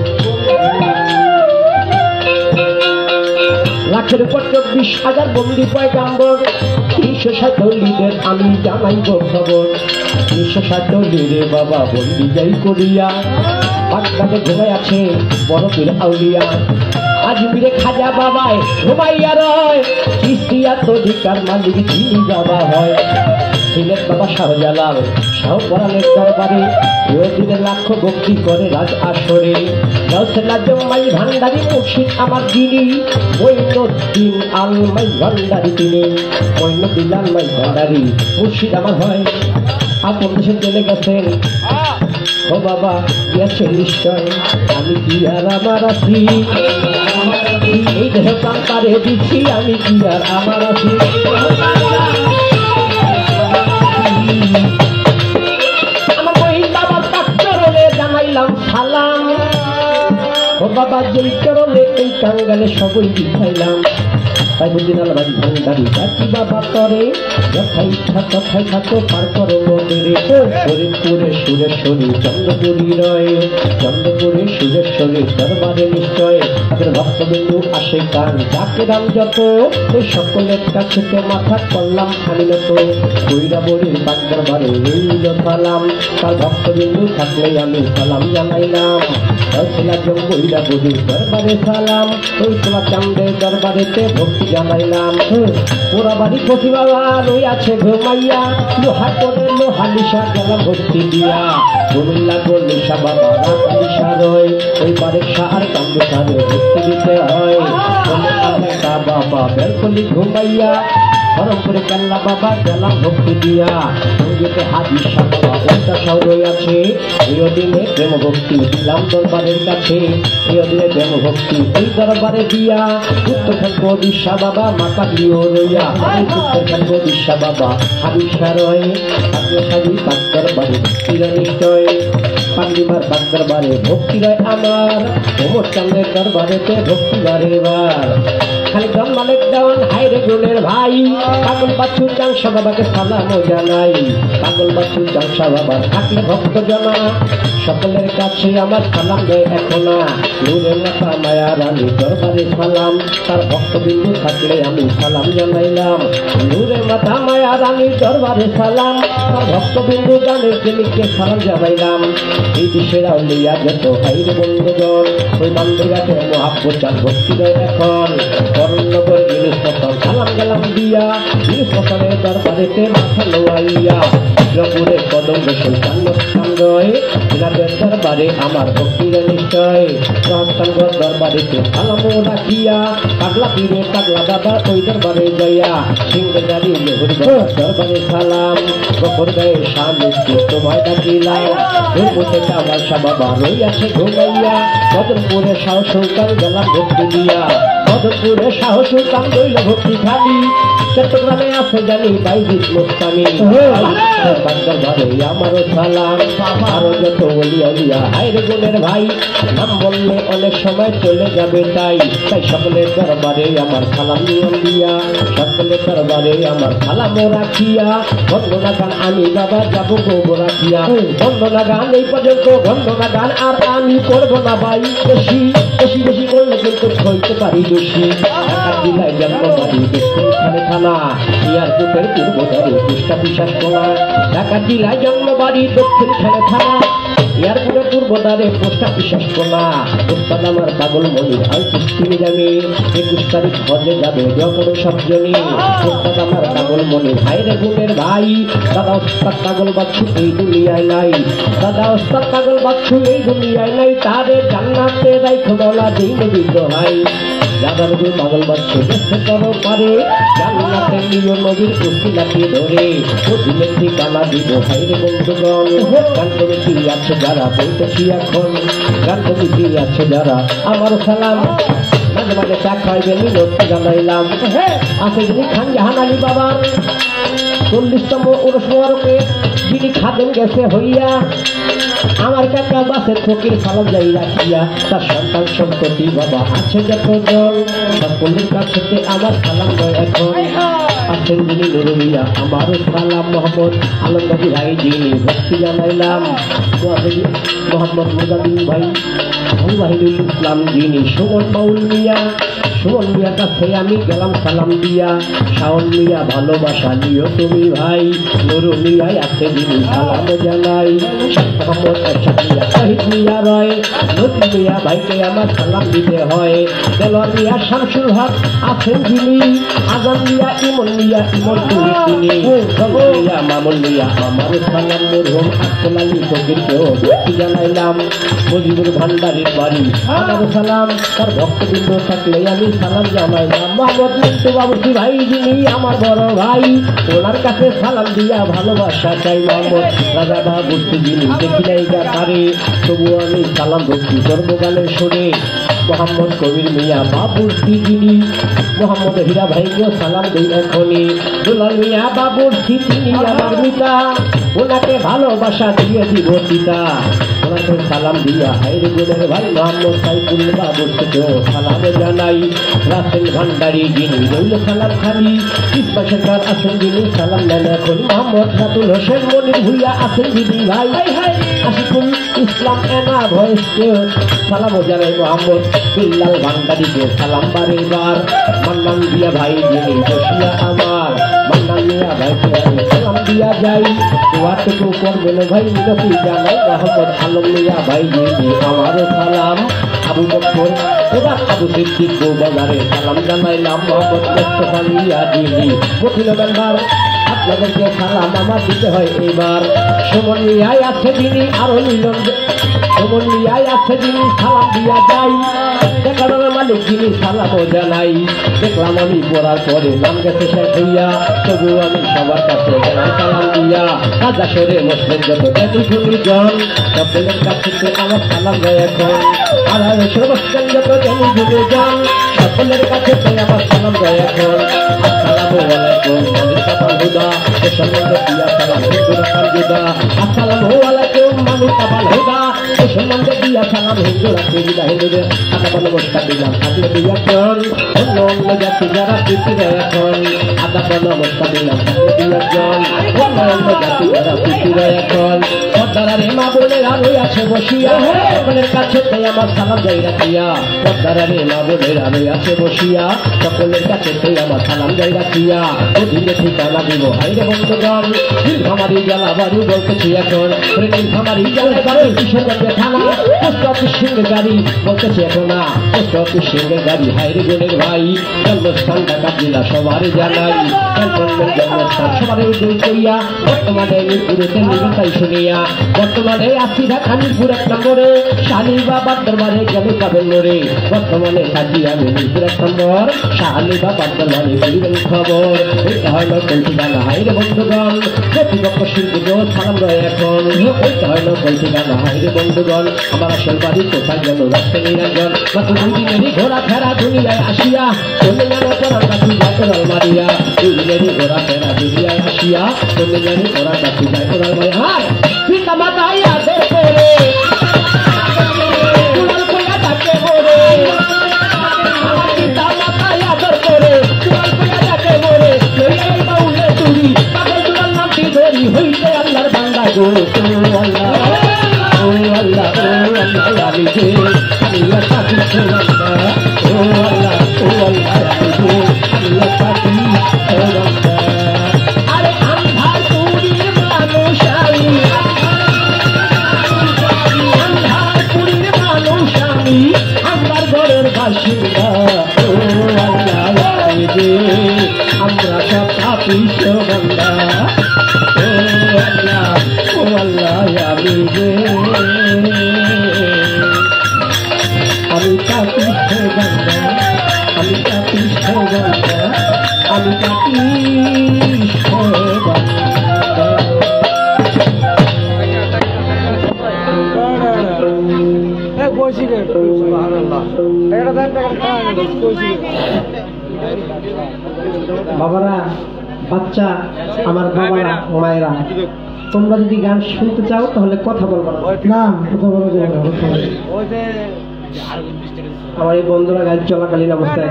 লাখের উপর 24,000 বন্দি পয়গাম্বর 360 আমি জানাইব খবর 360 বাবা বন্দি যাই করিয়া বাচ্চাদের ঘুমাই আছে বড় পীর আউলিয়া আজমিরে খাজা বাবায় ঘুমাইয়া রয় চিস্তিয়া তরিকার মালিক যিনি বাবা হয় সিলেট বাবা শাহজালাল শাহপরানের দরবারে দিনের লাক্ষ ভক্তি করে রাজ আসরে জম্মাই ভান্ডারি মুর্শিদ আমার যিনি মঈনুদ্দিন আলমাই ভান্ডারি তিনি মঈনুদ্দিন আলমাই ভান্ডারি মুর্শিদ আমার হয় আপন দেশে চলে গেছেন ও বাবা গেছে নিশ্চয় আমি কি আর আমার আছি এই দেহ প্রাণ তারে দিচ্ছি আমি কি আর আমার আছি আমার বহিন বাবার পাক চরণে জানাইলাম সালাম ও বাবা যেই চরণে এই কাঙ্গালে সবই দিখাইলাম তাই বুঝিন আলমাই ভান্ডারি ডাকি বাবা তরে যথাই ইচ্ছা তথাই থাকো পার করো মন্দিরে ফরিদপুরে সুরেশ্বরী চন্দ্রপুরী রয় চন্দ্রপুরে সুরেশ্বরী দরবারে নিশ্চয় তাদের ভক্তবিন্দু আসে কান যাকে দাম যত ওই সকলের কাছেতে মাথা করলাম খালি নত কৈরাবরীর বাগ দরবারে রইল সালাম তার ভক্তবিন্দু থাকলে আমি সালাম জানাইলাম কৈরাবরীর দরবারে সালাম ওই তোলা চান্দের দরবারেতে ভক্তি জানাইলাম ওরা বাড়ি প্রতি বাবা রই আছে ঘুমাইয়া লোহা করে লোহা নিশা গেলাম ভক্তি দিয়া কুমিল্লা গোল নিশা বাবা নিশা রয় ওই বাড়ির সাহার কান্দে সারে ভক্তি দিতে হয় বাবা বেলকলি ঘুমাইয়া হরমপুরে কাল্লা বাবা গেলাম ভক্তি দিয়া সঙ্গীতে হাজির শাহ বাবা ওটা সব রই আছে এই দিনে প্রেম ভক্তি দিলাম দরবারের কাছে এই দিনে প্রেম ভক্তি ওই দরবারে দিয়া উত্তরখান বিশ্বা বাবা মাতা দিও রইয়া উত্তরখান বিশ্বা বাবা হাবিসা রয় আপনি সাজি পাক দরবারে ভক্তিরা নিশ্চয় পান্ডিমার পাক দরবারে ভক্তি রয় আমার ওমর চান্দের দরবারেতে ভক্তি বারে এবার খালি জন মালিক দেওয়ান হাইরে গুণের ভাই পাগল বাচ্চু চাংসা বাবাকে সালামও জানাই পাগল বাচ্চু চাংসা বাবার থাকলে ভক্ত জনা সকলের কাছে আমার সালাম দেয় এখনা নূরের মাথা মায়া রানী দরবারে সালাম তার ভক্তবিন্দু থাকলে আমি সালাম জানাইলাম নূরের মাথা মায়া রানী দরবারে সালাম তার ভক্তবিন্দু গানের প্রেমিককে সালাম জানাইলাম এই দিশেরা লইয়া যত হাইরে বন্ধুগণ ওই বান্ধবীকে মহাব্বত চান ভক্তি দেয় এখন করণনগর জিনিস পত্র সালাম গেলাম দিয়া জিনিস পত্রের দরবারেতে মাথা লোয়াইয়া রপুরে কদম বসুন কান্নস্থান রয় এনাদের দরবারে আমার ভক্তিরা নিশ্চয় রহস্থানগর দরবারেতে সালামও রাখিয়া পাগলা পীরে পাগলা দাদা ওই দরবারে যাইয়া সিংহদারি হরিবার দরবারে সালাম গফর গায়ে স্বামী তোমায় ডাকিলাম এর মধ্যে আমার বাবা রই আছে ঘুমাইয়া মদনপুরে সাহস সুলতান গেলাম ভক্তি দিয়া মদনপুরে সাহস সুলতান রইল ভক্তি খালি চট্টগ্রামে আছে জানি বাইজিৎ মুস্তামি দরবারে আমারও সালাম আরো যত বলিয়া দিয়া হাইরে গুণের ভাই নাম বললে অনেক সময় চলে যাবে তাই তাই সকলের দরবারে আমার সালাম নিয়ম দিয়া সকলের দরবারে আমার সালামও রাখিয়া বন্দনা গান আমি বাবা যাবো গো রাখিয়া বন্দনা গান এই পর্যন্ত বন্দনা গান আর আমি করবো না ভাই বেশি বেশি বেশি করলে কিন্তু হইতে পারি বেশি ঢাকার জেলায় জন্মবাড়ি বেশখানে থানা এয়ারপোর্টের পূর্বধারে পুষ্টা বিশ্বাস করা ঢাকা জেলায় জন্মবাড়ি দক্ষিণখানে থানা এয়ারপোর্টের পূর্বধারে পোস্টা বিশ্বাস করা উস্তাদ আমার পাগল মনির আর কিস্তিনি যাবে 21 তারিখ হজে যাবে যখন সবজনী উস্তাদ আমার পাগল মনির হাইরে গুণের ভাই দাদা উস্তাদ পাগল বাচ্চু এই দুনিয়ায় নাই দাদা উস্তাদ পাগল বাচ্চু এই দুনিয়ায় নাই তাদের জান্নাতে রাইখো বলা যেই নবী দোহাই দাদা নবী পাগল বাচ্চু দেখতে করো পারে জান্নাতে নিয়ে নবীর কুস্তি লাগিয়ে ধরে প্রতিদিন ঠিকানা দিব হাইরে বন্ধুগণ গান কমিটি আছে যারা বলতেছি এখন গান কমিটি আছে যারা আমারও সালাম মাঝে মাঝে চা খাইবেন লক্ষ্য জানাইলাম আছে যিনি খান জাহান আলী বাবার 40তম উরস মোবারকে যিনি খাদেন গেছে হইয়া আমার কাকা বাসে ফকির সালাম যাই রাখিয়া তার সন্তান সম্পত্তি বাবা আছে যতজন সকলের কাছে আমার সালাম দেয় এখন আছেন যিনি নুরুমিয়া আমারও সালাম মোহাম্মদ আলমবাবু ভাই যিনি ভক্তি জানাইলাম মোহাম্মদ মুজাবিন ভাই আবু ওয়াহিদুল ইসলাম যিনি সুমন বাউল মিয়া সুমন মিয়ার কাছে আমি গেলাম সালাম দিয়া, শাওন মিয়া ভালোবাসা নিও তুমি ভাই, নুরু মিয়ায় আছে যিনি সালাম জানাই, মোহাম্মদ এরশাদ মিয়া, শহীদ মিয়া রয়, নজরুল মিয়া ভাইকে আমার সালাম দিতে হয়, দেলোয়ার মিয়া, শামসুল হক আছেন যিনি, আজম মিয়া, ইমন মিয়া, ইমন তিনি, মিয়া, মামুন মিয়া আমার সালাম, মরহুম আব্দুল আলী ফকিরকেও জানাইলাম, মুজিবুর ভান্ডারীর বাড়ি আমার সালাম, তার ভক্তবৃন্দ থাকলে আমি সালাম জানাইলাম, মোহাম্মদ মিন্টু বাবুসি ভাই যিনি আমার বড় ভাই, ওনার কাছে সালাম দিয়া ভালোবাসা চাই, মোহাম্মদ রাজা বাবুসি যিনি দেখি নাই পারে তবু আমি সালাম ভক্তি সর্বগানের সুরে, মোহাম্মদ কবির মিয়া বাবুসি যিনি, মোহাম্মদ হীরা ভাইকেও সালাম দিই এখনই, দুলাল মিয়া বাবুসি তিনি আমার মিতা, ওনাকে ভালোবাসা দিয়ে দিব পিতা, ওনাকে সালাম দিয়া হাইরে গুণের ভাই মোহাম্মদ সাইফুল বাবুসিকেও সালাম জানাই, রাসেল ভান্ডারী যিনি রইল সালাম খালি, ইসবা সরকার আছেন যিনি সালাম দেন এখন, মোহাম্মদ সাতুল হোসেন মনির ভুইয়া আছেন যিনি ভাই, আশিকুল ইসলাম এনা ভয়েসকেও সালাম জানাই, মোহাম্মদ বিল্লাল ভান্ডারীকে সালাম বারেবার, মান্নান দিয়া ভাই যিনি বসিয়া আমার, মান্নান মিয়া ভাইকে আমি সালাম দিয়া যাই, দোয়াটুকু করবেন ভাই মিনতি জানাই, মোহাম্মদ আলম মিয়া ভাই যিনি আমার সালাম, আবু বকর এবার আবু সিদ্দিক বাজারে সালাম জানাইলাম, মোহাম্মদ মোস্তফা মিয়া যিনি কঠিন মেম্বার, আপনাদেরকে সালাম আমার দিতে হয় এবার, সুমন মিয়ায় আছে যিনি আরো মিলন, সুমন মিয়ায় আছে যিনি সালাম দিয়া যাই, দেখানোর মালিক যিনি সালামও জানাই, দেখলাম আমি পড়ার পরে নাম গেছে শেষ হইয়া, তবু আমি সবার কাছে সালাম দিয়া, কাজা সরে মুসলিম যত জ্ঞানী গুণীজন সকলের কাছে আমার সালাম দেয় এখন, আর মুসলিম যত জ্ঞানী গুণীজন সকলের কাছে আমার সালাম দেয় এখন, আসসালামু আলাইকুম মানিকাবাল হুদা, এ সম্বন্ধে দিয়া সালাম হিন্দুরা কালজুদা, আসসালামু আলাইকুম মানিকাবাল হুদা, এ সম্বন্ধে দিয়া সালাম হিন্দুরা কেজিদা হিন্দুদের আদাবাল অবস্থা দিলাম থাকলে দুইজন, অন্য অন্য জাতি যারা পৃথিবী এখন, আদাবাল অবস্থা দিলাম থাকলে দুইজন, অন্য অন্য জাতি যারা পৃথিবী এখন, পদ্মারা রে মা বোনেরা রইয়াছে বসিয়া, সকলের কাছে আমার সালাম যাই রাখিয়া, পদ্মারা রে মা বোনেরা রইয়াছে বসিয়া, সকলের কাছে আমার সালাম যাই রাখিয়া, অধীনে ঠিকানা দিব হাইরে বন্ধুগণ, নীলফামারী জেলা বাড়ি বলতেছি এখন, নীলফামারী জেলা বাড়ি কিশোরগঞ্জে থানা, পোস্ট অফিস সিংহের গাড়ি বলতেছি এখন না, পোস্ট অফিস সিংহের গাড়ি হাইরে বোনের ভাই, জন্মস্থান ঢাকা জেলা সবারই জানাই, জন্মস্থান সবারই উদ্যোগ করিয়া, বর্তমানে মিরপুরেতে নিবেতাই শুনিয়া, বর্তমানে আছি ঢাকা মিরপুর 1 নম্বরে, শালিবাবার দরবারে গেলে পাবেন মোরে, বর্তমানে থাকি আমি মিরপুর 1 নম্বর, শালিবাবার দরবারে করিবেন খবর, ওইটা হয় নকল ঠিকানা হাইরে বন্ধুগণ, প্রতিপক্ষ শিল্পীকেও সালাম রয় এখন, ওইটা হয় নকল ঠিকানা হাইরে বন্ধুগণ, আমার আসল বাড়ি কোথায় যেন রাস্তা নিরঞ্জন, মাত্র 2 দিনেরই ঘোরা ফেরা দুনিয়ায় আসিয়া, চলে গেল পরার কাছে যায় কোরাল মারিয়া, 2 দিনেরই ঘোরা ফেরা দুনিয়ায় আসিয়া, চলে গেল পরার কাছে যায় কোরাল মারিয়া, হায় পিতা মাতাই আছে করে কুড়াল কইয়া তাকে মোরে, পিতা মাতাই আদর করে কুড়াল কইয়া তাকে মোরে, লইয়া বাউলে তুই পাগল কুড়াল নামটি ধরি হইতে আল্লাহর বান্দা গো, ও আল্লাহ ও আল্লাহ ও আল্লাহ আমি যে আল্লাহ সাথী বান্দা, ও আল্লাহ ও আল্লাহ আমি যে আল্লাহ সাথী বান্দা, আরে আন্ধার পুরীর মানুষ আমি, আন্ধার পুরীর মানুষ আমি, আমার ঘরের বাসিন্দা, ও আল্লাহ আমি যে আমরা সব পাপিষ্ঠ বান্দা, ও আল্লাহ আমি যে আমি পাপিষ্ঠ বান্দা, আমি পাপিষ্ঠ বান্দা, আমি পাপিষ্ঠ বান্দা। বাবারা, বাচ্চা, আমার বাবারা, মায়েরা, তোমরা যদি গান শুনতে চাও তাহলে কথা বলবো না, কথা বলবো না। আমার এই বন্ধুরা গান চলাকালীন অবস্থায়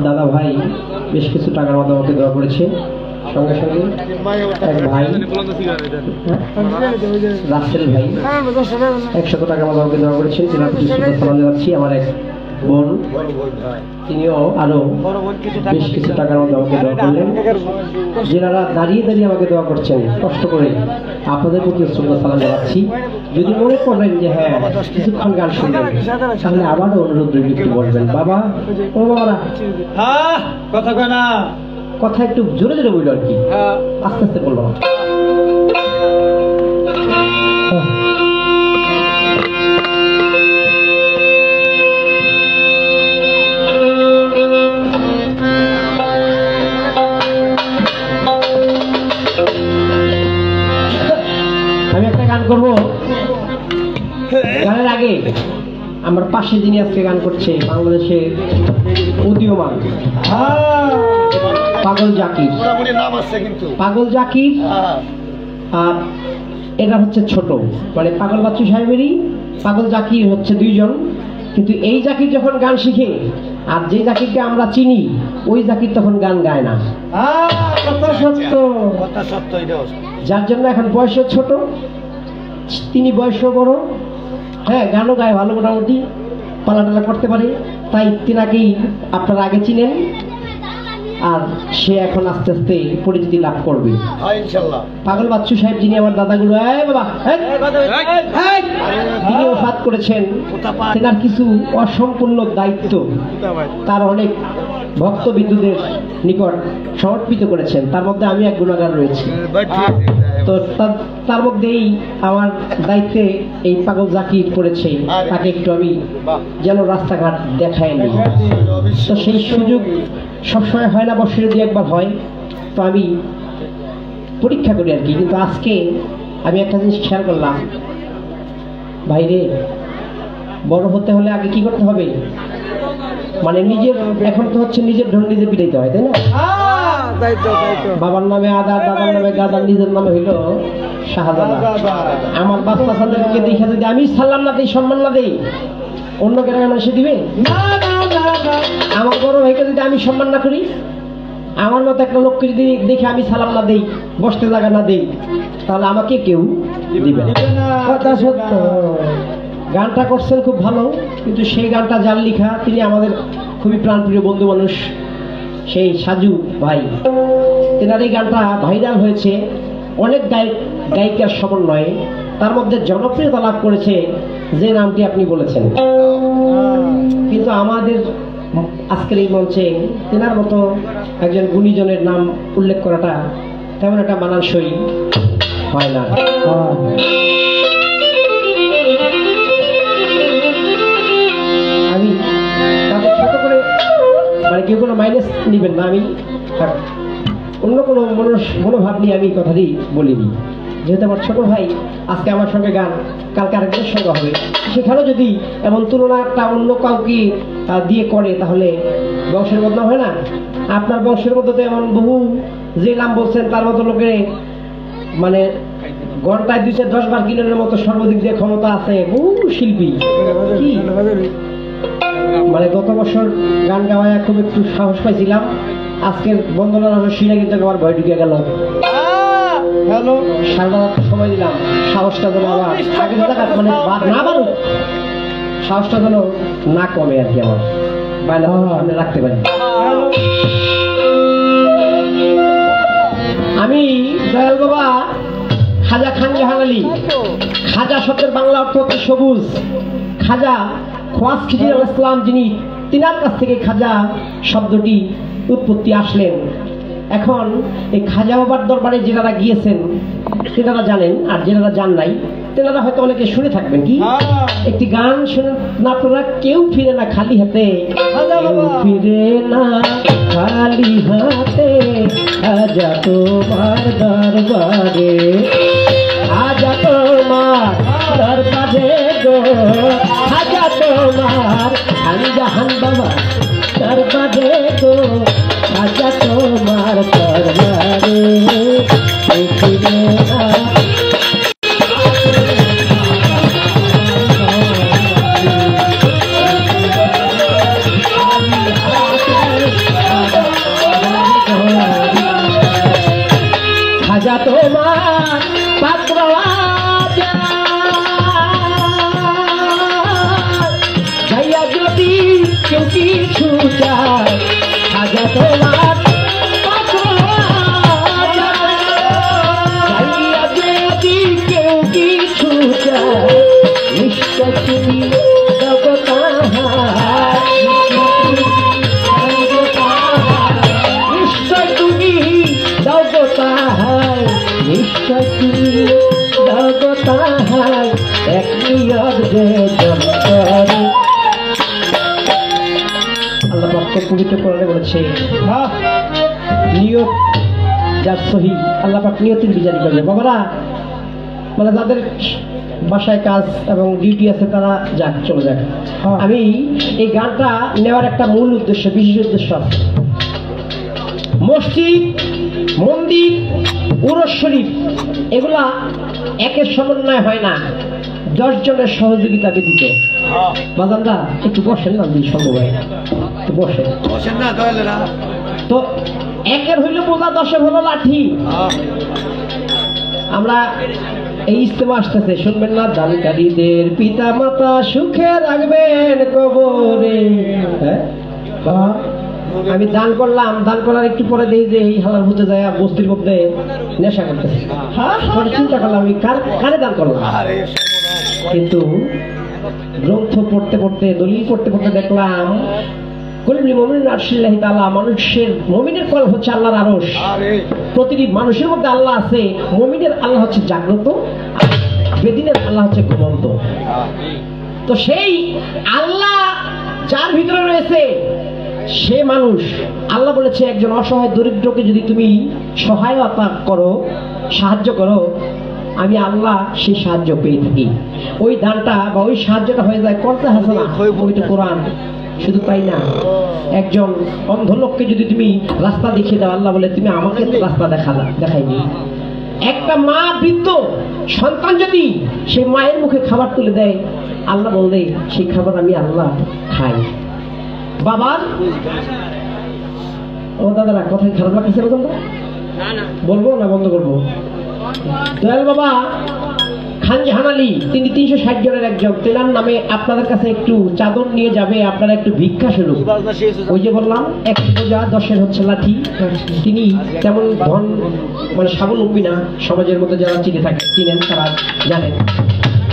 দাদা ভাই বেশ কিছু টাকার মতো আমাকে দেওয়া করেছে, সঙ্গে সঙ্গে এক ভাই রাসেল ভাই 100 টাকার মতো আমাকে দেওয়া করেছেন, সালাম জানাচ্ছি। আমার এক বোন, তিনিও আরো বেশ কিছু টাকার মধ্যে আমাকে দোয়া করলেন। যারা দাঁড়িয়ে দাঁড়িয়ে আমাকে দোয়া করছেন কষ্ট করে, আপনাদের প্রতি শ্রদ্ধা সালাম জানাচ্ছি। যদি মনে করেন যে হ্যাঁ কিছুক্ষণ গান শুনবেন, তাহলে আবারও অনুরোধ রইল একটু বলবেন। বাবা, ও বাবারা, কথা কয় না, কথা একটু জোরে জোরে বললো আর কি, আস্তে আস্তে বললো। আমি একটা গান করবো, গানের আগে আমার পাশে যিনি আজকে গান করছে, বাংলাদেশে উদীয়মান পাগল জাকির। পাগল জাকির আর এটা হচ্ছে ছোট, মানে পাগল বাচ্চু সাহেবেরই পাগল জাকির হচ্ছে দুইজন। কিন্তু এই জাকির যখন গান শিখে আর যে জাকিরকে আমরা চিনি ওই জাকির তখন গান গায় না। কথা সত্য, যার জন্য এখন বয়সও ছোট, তিনি বয়সও বড়, হ্যাঁ গানও গায় ভালো, মোটামুটি পালাটালা করতে পারে, তাই তিনাকেই আপনারা আগে চিনেন। আর সে এখন আস্তে আস্তে পরিচিতি লাভ করবে পাগল বাচ্চু সাহেব, যিনি আমার দাদাগুলো তিনি ওফাত করেছেন। তেনার কিছু অসম্পূর্ণ দায়িত্ব তার অনেক ভক্তবিন্দুদের নিকট সমর্পিত করেছেন, তার মধ্যে আমি এক গুণাগার রয়েছি। তো তার মধ্যেই আমার দায়িত্বে এই পাগল জাকির করেছে, তাকে একটু আমি যেন রাস্তাঘাট দেখায় নি। তো সেই সুযোগ সবসময় হয় না, বছরে দু একবার হয়, তো আমি পরীক্ষা করি আর কি। কিন্তু আজকে আমি একটা জিনিস খেয়াল করলাম, ভাইরে বড় হতে হলে আগে কি করতে হবে, মানে নিজের, এখন তো হচ্ছে নিজের ঢোল নিজে পিটাইতে হয়, তাই না? বাবার নামে আদা, দাদার নামে গাদা, নিজের নামে হইল শাহজাদা। আমার বাচ্চা সাদেরকে দেখে যদি আমি সালাম না দিই, সম্মান না দিই, অন্য গ্রামের মানুষে দিবে? আমার বড় ভাইকে যদি আমি সম্মান না করি, আমার মতো একটা লোককে যদি দেখে আমি সালাম না দেই, বসতে জায়গা না দেই, তাহলে আমাকে কেউ দিবে না। কথা সত্য। গানটা করছেন খুব ভালো, কিন্তু সেই গানটা যার লেখা তিনি আমাদের খুবই প্রাণপ্রিয় বন্ধু মানুষ, সেই সাজু ভাই। তেনার এই গানটা ভাইরাল হয়েছে অনেক গায়িকার সমন্বয়ে, তার মধ্যে জনপ্রিয়তা লাভ করেছে যে নামটি আপনি বলেছেন। কিন্তু আমাদের আজকের এই মঞ্চে তেনার মতো একজন গুণীজনের নাম উল্লেখ করাটা তেমন একটা মানানসই হয় না। আমি তাদের ছোট করে, মানে কেউ কোনো মাইনাস নিবেন না, আমি অন্য কোনো মনোভাব নিয়ে আমি কথাটি বলিনি। যেহেতু আমার ছোট ভাই আজকে আমার সঙ্গে গান, কালকে আরেকজনের সঙ্গে হবে, সেখানেও যদি এমন তুলনাটা অন্য কাউকে দিয়ে করে তাহলে বংশের বদনাম হয় না? আপনার বংশের মধ্যে তো এমন বহু, যে নাম বলছেন তার মতো লোকের মানে ঘন্টায় 210 বার কিলোর মতো সর্বাধিক যে ক্ষমতা আছে, বহু শিল্পী। কি মানে গত বছর গান গাওয়ায় খুব একটু সাহস পাইছিলাম, আজকের বন্দনা শিরা কিন্তু আমার ভয় ঢুকে গেল। হ্যালো, সারা সময় দিলাম, সাহসটা যেন আবার আগের জায়গা মানে না বাড়ুক, সাহসটা যেন না কমে আর কি, আমার বাইরে সামনে রাখতে পারি। আমি দয়াল বাবা খাজা খান জাহান আলী, খাজা শব্দের বাংলা অর্থ হচ্ছে সবুজ। খাজা খোয়াজ খিজির আল ইসলাম, যিনি তিনার কাছ থেকে খাজা শব্দটি উৎপত্তি আসলেন। এখন এই খাজা বাবার দরবারে যারা গিয়েছেন তেনারা জানেন, আর যারা জান নাই তেনারা হয়তো অনেকে শুনে থাকবেন। কি একটি গান শুনেন না আপনারা? কেউ ফিরে না খালি হাতে, ফিরে না খালি হাতে, আজা তোমার দরবারে, আজা তোমার দরবারে গো, আজা তোমার আমি জাহান বাবা দরবারে গো, আজা তোমার দরবারে, ফিরে না খাজা তোমার পাত্র যাইয়া যদি নিশ্চয় তুমি জগতাহার, নিশ্চয় তুমি জগতাহার, নিশ্চয় তুমি জগতাহার, এক নিয়ত যে জগতাহার। আল্লাহ পাক পবিত্র কোরআনে বলেছে নিয়ত যার সহি আল্লাহ পাক নিয়তের বিচার করবে। বাবারা মানে যাদের বাসায় কাজ এবং ডিউটি আছে তারা যাক, চলে যাক। আমি এই গানটা নেওয়ার একটা মূল উদ্দেশ্য, বিশেষ উদ্দেশ্য আছে। মসজিদ, মন্দির, উরস শরীফ এগুলা একের সমন্বয় হয় না, 10 জনের সহযোগিতা ব্যতীত। বাজানরা একটু বসেন না, দুই সময় একটু বসেন না দয়ালেরা। তো একের হইল বোঝা, 10-এর হলো লাঠি। আমরা এই ইস্তেমা আসতেছে, শুনবেন না? দানকারীদের পিতা মাতা সুখে রাখবেন কবরে। হ্যাঁ বাবা, আমি দান করলাম, দান করার একটু পরে দেখি যে এই হালার হতে যায় বস্তির মধ্যে নেশা করতেছে। চিন্তা করলাম আমি কারে দান করলাম, কিন্তু গ্রন্থ পড়তে পড়তে, দলিল পড়তে পড়তে দেখলাম মানুষের মুমিনের কল হচ্ছে আল্লাহর আরশ। প্রতিটি মানুষের মধ্যে আল্লাহ আছে। মুমিনের আল্লাহ হচ্ছে জাগ্রত, বেদিনের আল্লাহ হচ্ছে ঘুমন্ত। তো সেই আল্লাহ যার ভিতরে রয়েছে সে মানুষ। আল্লাহ বলেছে একজন অসহায় দরিদ্রকে যদি তুমি সহায়তা করো, সাহায্য করো, আমি আল্লাহ সেই সাহায্য পেয়ে থাকি। ওই দানটা বা ওই সাহায্যটা হয়ে যায় কর্তা হাসানা, পবিত্র কোরআন। শুধু তাই না, একজন অন্ধ লোককে যদি তুমি রাস্তা দেখিয়ে দাও, আল্লাহ বলে তুমি আমাকে রাস্তা দেখাইনি। একটা মা বৃদ্ধ সন্তান যদি সে মায়ের মুখে খাবার তুলে দেয়, আল্লাহ বললে সেই খাবার আমি আল্লাহ খাই। বাবার ও দাদারা কথাই খারাপ লাগছে বলবো না বন্ধ করবো? দয়াল বাবা খানজাহান আলী, তিনি 360 জনের একজন। তেনার নামে আপনাদের কাছে একটু চাদর নিয়ে যাবে, আপনারা একটু ভিক্ষা শুরু। ওই যে বললাম 1 বোঝা 10-এর হচ্ছে লাঠি। তিনি তেমন ধন মানে স্বাবলম্বী না, সমাজের মধ্যে যারা চিনেন তারা জানেন।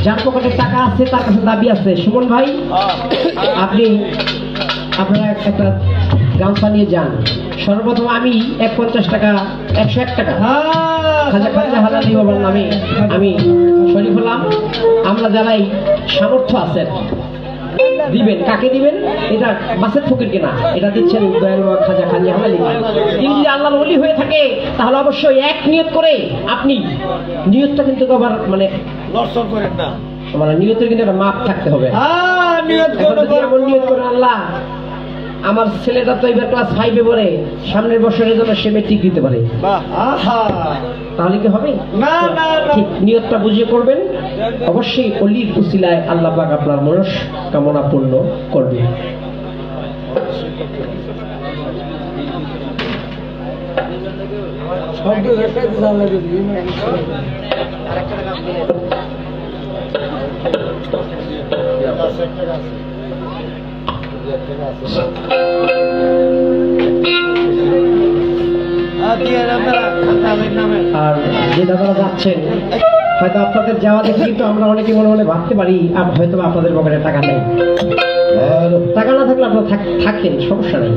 যার পকেটে টাকা আছে তার কাছে দাবি আছে। সুমন ভাই, আপনারা একটা গামছা নিয়ে যান। সর্বপ্রথম আমি 150 টাকা, 101 টাকা হাজারি বাবার নামে আমি শরীফ হলাম। আমরা যারাই সামর্থ্য আছেন দিবেন। কাকে দিবেন? এটা বাসের ফকির কেনা, এটা দিচ্ছেন দয়াল বাবা খাজা খানজাহান আলী। তিনি যদি আল্লাহর ওলি হয়ে থাকে তাহলে অবশ্যই এক নিয়ত করে আপনি, নিয়তটা কিন্তু আবার মানে লড়সড় করেন না, মানে নিয়তের কিন্তু একটা মাপ থাকতে হবে। নিয়ত করে আল্লাহ আমার ছেলেটা তো এবার ক্লাস 5-এ পড়ে, সামনের বছরের জন্য সে মেট্রিক দিতে পারে, তাহলে কি হবে? না না, ঠিক নিয়তটা বুঝিয়ে করবেন। অবশ্যই অলির উসিলায় আল্লাহ পাক আপনার মনস্কামনা পূর্ণ করবে। আর যে দাদারা যাচ্ছেন, হয়তো আপনাদের যাওয়া দেখে কিন্তু আমরা অনেকে মনে মনে ভাবতে পারি হয়তো আপনাদের পকেটে টাকা নেই। টাকা না থাকলে আপনারা থাকেন, সমস্যা নেই।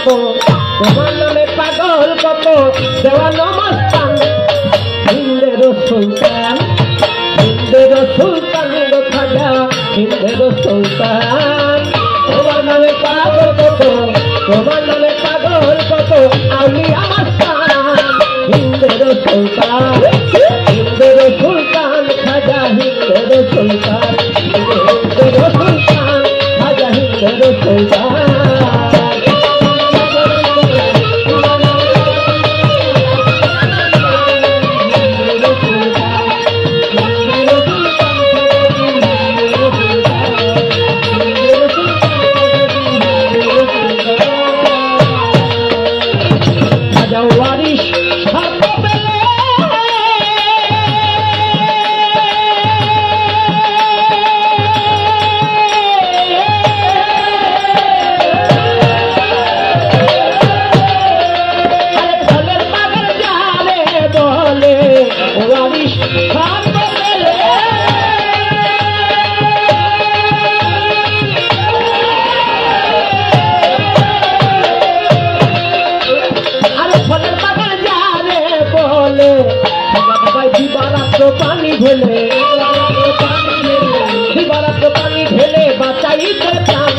কত তোমার নামে পাগল কত দেওয়া নমস্কার হিন্দের সুলতান গো খাজা হিন্দের সুলতান তোমার নামে পাগল কত তোমার নামে পাগল কত আউলিয়া মাস্তান হিন্দের সুলতান খাজা হিন্দের সুলতান খাজা হিন্দের সুলতান पानी ढेले पानी ढेले बचाई सुल्तान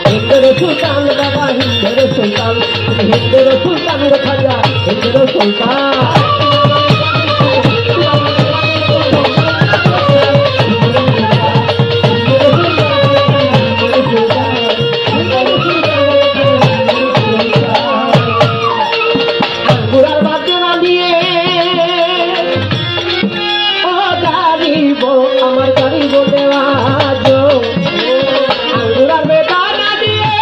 हिंदर सुल्तान बचा हिंदर सुल्तान हिंदर सुल्तान खाजा हिंदर सुल्तान अंगुरार बाजे ना दिए ओ गारीबो अमर गारीबो देवाजो अंगुरार बेटा ना दिए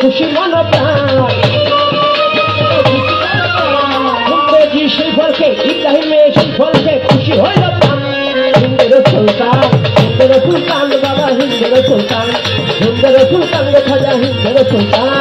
खुशी मन जी সেই ফলকে ইব্রাহিমের সেই ফলকে খুশি হইল হিন্দর সুলতান বাবা হিন্দর সুলতান গো খাজা হিন্দর সুলতান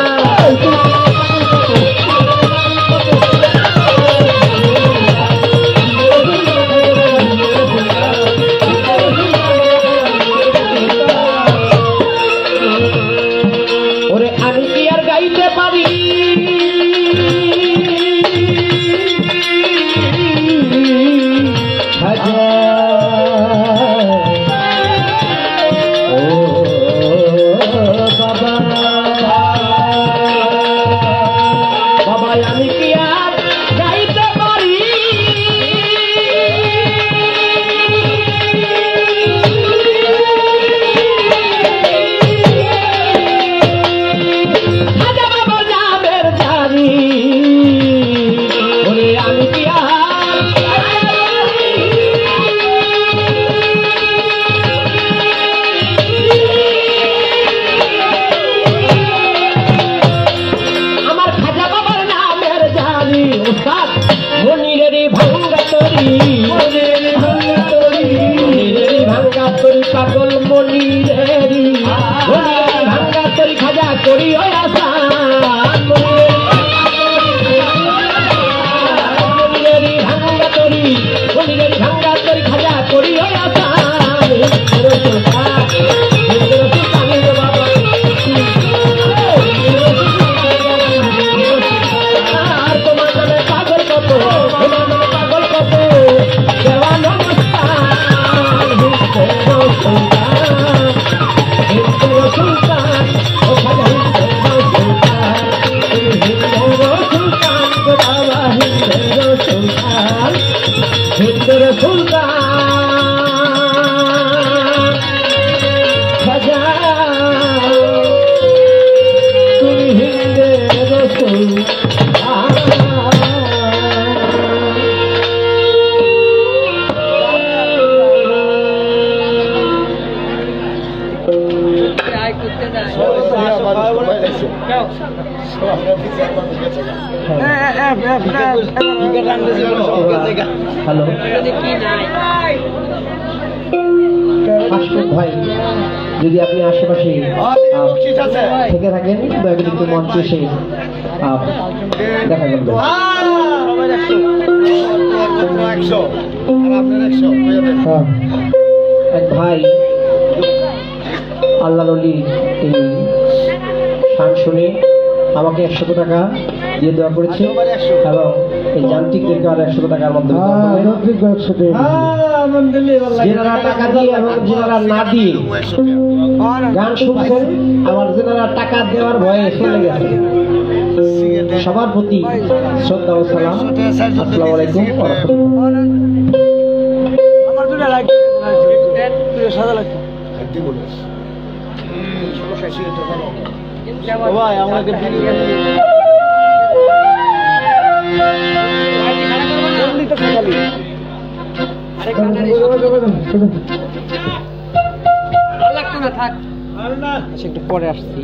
পাগল মনি রেরি ভাঙ্গা তরি খাজা করি আশা ভাঙ্গা হ্যালো ভাই, যদি আপনি আশেপাশে থেকে থাকেন দয়া করে একটু মঞ্চে এসে দেখা করবেন। এক ভাই আল্লাহ নবী এই শান শুনে আমাকে 100 টাকা দিয়ে দেওয়া করেছে এবং এই যান্ত্রিকদেরকে আর 100 টাকার মাধ্যমে যেনারা টাকা দিয়ে এবং যেনারা না দিয়ে গান শুনছেন, আবার যেনারা টাকা দেওয়ার ভয়ে চলে গেছে, সবার প্রতি শ্রদ্ধা ও সালাম। আসসালামু আলাইকুম ওয়া রাহমাতুল্লাহ। আমার দুটো লাইক সাদা লাগছে ভাই আমাকে থাক একটু পরে আসছি।